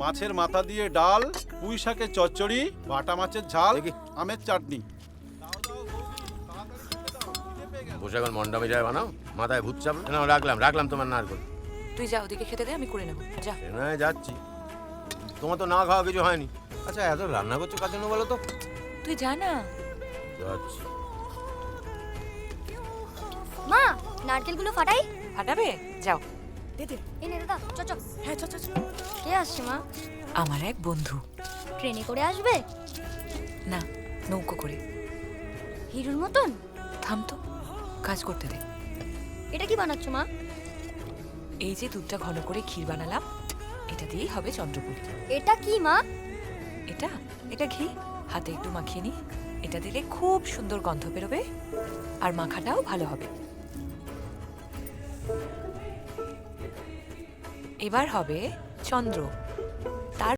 মাছের মাথা দিয়ে ডাল, পুঁই শাকের চচ্চড়ি, বাটা মাছের ঝাল, আমের চাটনি। বসে এখন মন্ডা মেজায় বানাও, মাথায় ভূত চাপ না। রাখলাম তোমার নারকল। তুই যা, ওদিকে খেতে দে, আমি করে নেবো, যা। না যাচ্ছি, তোমার তো না খাওয়া কিছু হয়নি। আচ্ছা এত রান্না করছো কার জন্য বলো তো? তুই যা না। যাচ্ছি। মা, নারকেলগুলো ফাটাই। ফাটাবে? যাও। দে দে। এই নে দাদা, চ। হ্যাঁ চ। কে আসছে মা? আমার এক বন্ধু। ট্রেনে করে আসবে? না, নৌকো করে। হিরোর মতন? থাম তো, কাজ করতে দে। এটা কি বানাচ্ছ মা? এই যে দুধটা ঘন করে ক্ষীর বানালাম, এটা দিয়েই হবে চন্দ্রপুলি। এটা কি মা? এটা ঘি। হাতে একটু মাখিয়ে নি। এটা দিলে খুব সুন্দর গন্ধ বেরোবে, আর মাখাটাও ভালো হবে। এবার হবে চন্দ্র।